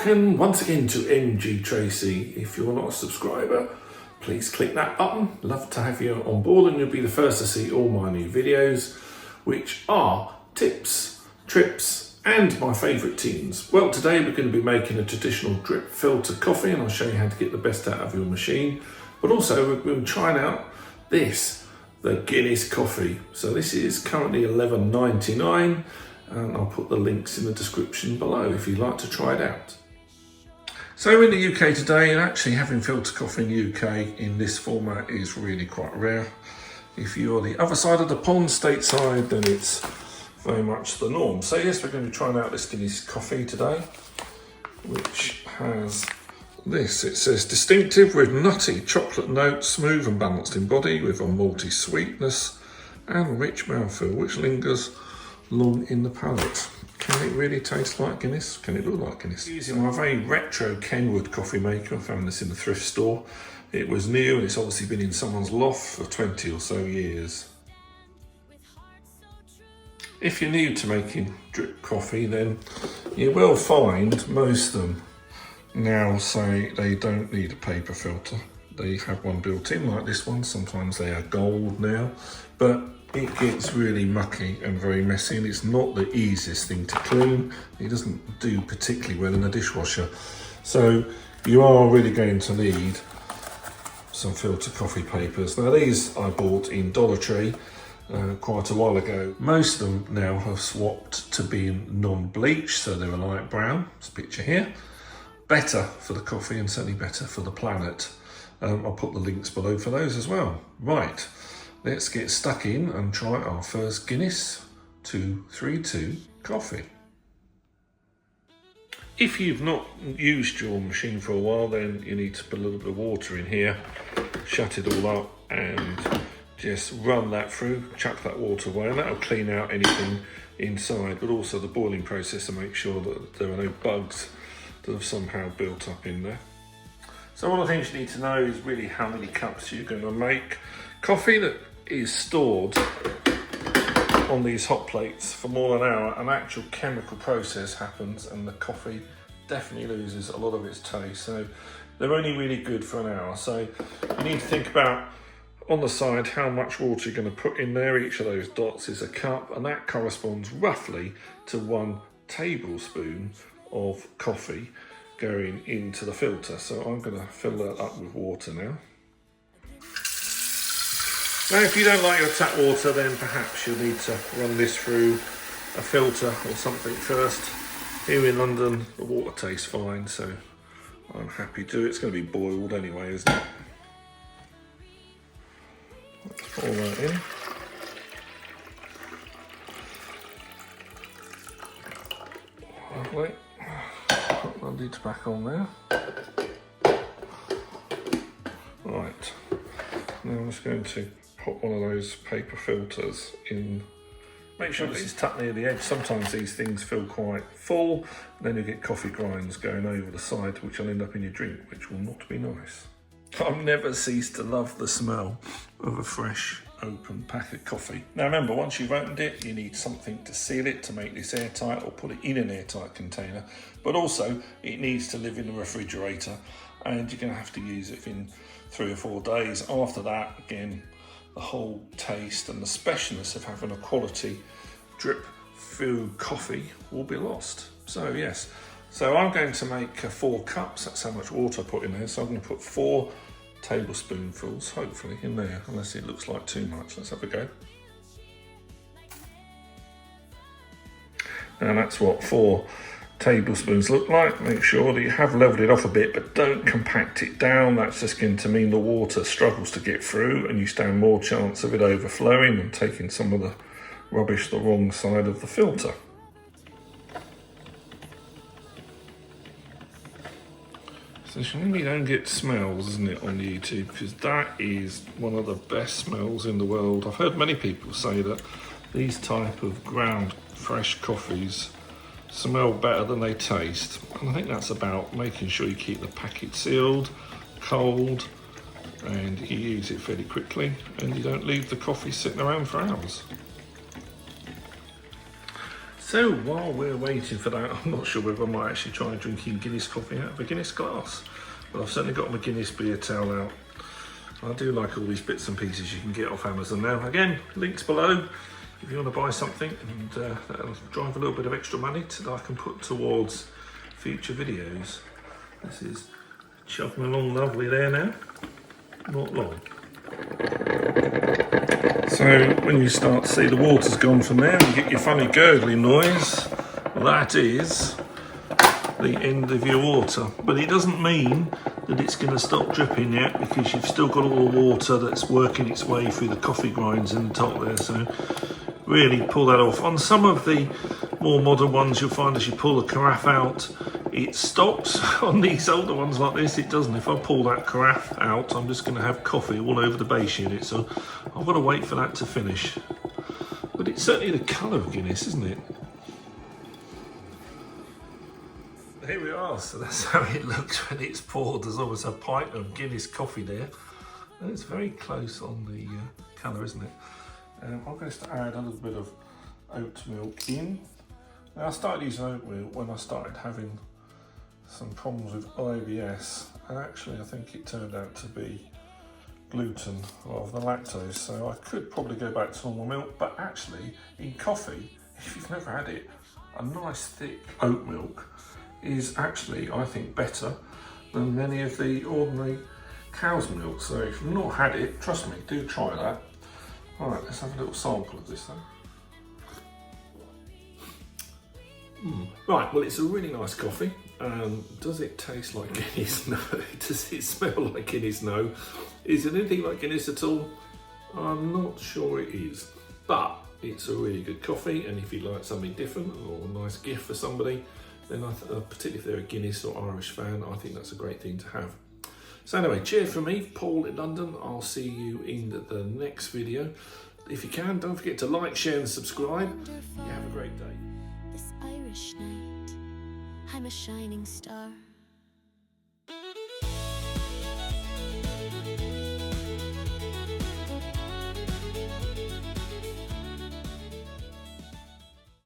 Welcome once again to MG Tracy. If you're not a subscriber, please click that button. Love to have you on board and you'll be the first to see all my new videos, which are tips, trips, and my favourite tunes. Well, today we're going to be making a traditional drip filter coffee and I'll show you how to get the best out of your machine. But also we're going to be trying out this, the Guinness coffee. So this is currently $11.99. And I'll put the links in the description below if you'd like to try it out. So in the UK today, and actually having filter coffee in the UK in this format is really quite rare. If you're the other side of the pond, stateside, then it's very much the norm. So yes, we're going to be trying out this Guinness coffee today, which has this. It says distinctive with nutty chocolate notes, smooth and balanced in body with a malty sweetness and rich mouthfeel, which lingers long in the palate. Can it really taste like Guinness? Can it look like Guinness? Using my very retro Kenwood coffee maker. I found this in the thrift store. It was new and it's obviously been in someone's loft for 20 or so years. If you're new to making drip coffee, then you will find most of them now say they don't need a paper filter. They have one built in like this one. Sometimes they are gold now, but it gets really mucky and very messy and it's not the easiest thing to clean. It doesn't do particularly well in a dishwasher. So you are really going to need some filter coffee papers. Now these I bought in Dollar Tree quite a while ago. Most of them now have swapped to being non-bleach, so they're a light brown. This picture here. Better for the coffee and certainly better for the planet. I'll put the links below for those as well. Right. Let's get stuck in and try our first Guinness 232 coffee. If you've not used your machine for a while, then you need to put a little bit of water in here, shut it all up and just run that through, chuck that water away, and that'll clean out anything inside, but also the boiling process to make sure that there are no bugs that have somehow built up in there. So one of the things you need to know is really how many cups you're going to make. Coffee that is stored on these hot plates for more than an hour, an actual chemical process happens and the coffee definitely loses a lot of its taste. So they're only really good for an hour. So you need to think about on the side how much water you're going to put in there. Each of those dots is a cup and that corresponds roughly to 1 tablespoon of coffee going into the filter. So I'm going to fill that up with water now. Now if you don't like your tap water, then perhaps you'll need to run this through a filter or something first. Here in London the water tastes fine, so I'm happy to. It's going to be boiled anyway, isn't it? Let's pour that in. Lovely. Put the lid back on there. Right. Now I'm just going to put one of those paper filters in. Make sure this is tucked near the edge. Sometimes these things feel quite full, then you get coffee grinds going over the side, which will end up in your drink, which will not be nice. I've never ceased to love the smell of a fresh, open pack of coffee. Now remember, once you've opened it, you need something to seal it to make this airtight or put it in an airtight container. But also, it needs to live in the refrigerator and you're going to have to use it in 3 or 4 days. After that, again, the whole taste and the specialness of having a quality drip food coffee will be lost. So yes, so I'm going to make 4 cups. That's how much water I put in there. So I'm going to put 4 tablespoonfuls, hopefully, in there, unless it looks like too much. Let's have a go. And that's what 4 tablespoons look like. Make sure that you have leveled it off a bit, but don't compact it down. That's just going to mean the water struggles to get through and you stand more chance of it overflowing and taking some of the rubbish the wrong side of the filter. So surely you don't get smells, isn't it, on YouTube, because that is one of the best smells in the world. I've heard many people say that these type of ground fresh coffees smell better than they taste, and I think that's about making sure you keep the packet sealed, cold, and you use it fairly quickly and you don't leave the coffee sitting around for hours. So while we're waiting for that, I'm not sure whether I might actually try drinking Guinness coffee out of a Guinness glass. But I've certainly got my Guinness beer towel out. I do like all these bits and pieces you can get off Amazon now. Again, links below if you want to buy something, and that'll drive a little bit of extra money that I can put towards future videos. This is chugging along lovely there now. Not long. So when you start to see the water's gone from there and you get your funny gurgling noise, that is the end of your water. But it doesn't mean that it's going to stop dripping yet, because you've still got all the water that's working its way through the coffee grinds in the top there. So really pull that off. On some of the more modern ones, you'll find as you pull the carafe out, it stops. On these older ones like this, it doesn't. If I pull that carafe out, I'm just going to have coffee all over the base unit. So I've got to wait for that to finish. But it's certainly the colour of Guinness, isn't it? Here we are. So that's how it looks when it's poured. There's almost a pint of Guinness coffee there. And it's very close on the colour, isn't it? I'm going to add a little bit of oat milk in. Now, I started using oat milk when I started having some problems with IBS, and actually I think it turned out to be gluten rather than lactose, so I could probably go back to normal milk. But actually in coffee, if you've never had it, a nice thick oat milk is actually, I think, better than many of the ordinary cow's milk. So if you've not had it, trust me, do try that. Alright, let's have a little sample of this then. Right, well, it's a really nice coffee. Does it taste like Guinness? No. Does it smell like Guinness? No. Is it anything like Guinness at all? I'm not sure it is. But it's a really good coffee, and if you'd like something different or a nice gift for somebody, then particularly if they're a Guinness or Irish fan, I think that's a great thing to have. So anyway, cheers from me, Paul in London. I'll see you in the next video. If you can, don't forget to like, share and subscribe. You have a great day. This Irish night, I'm a shining star.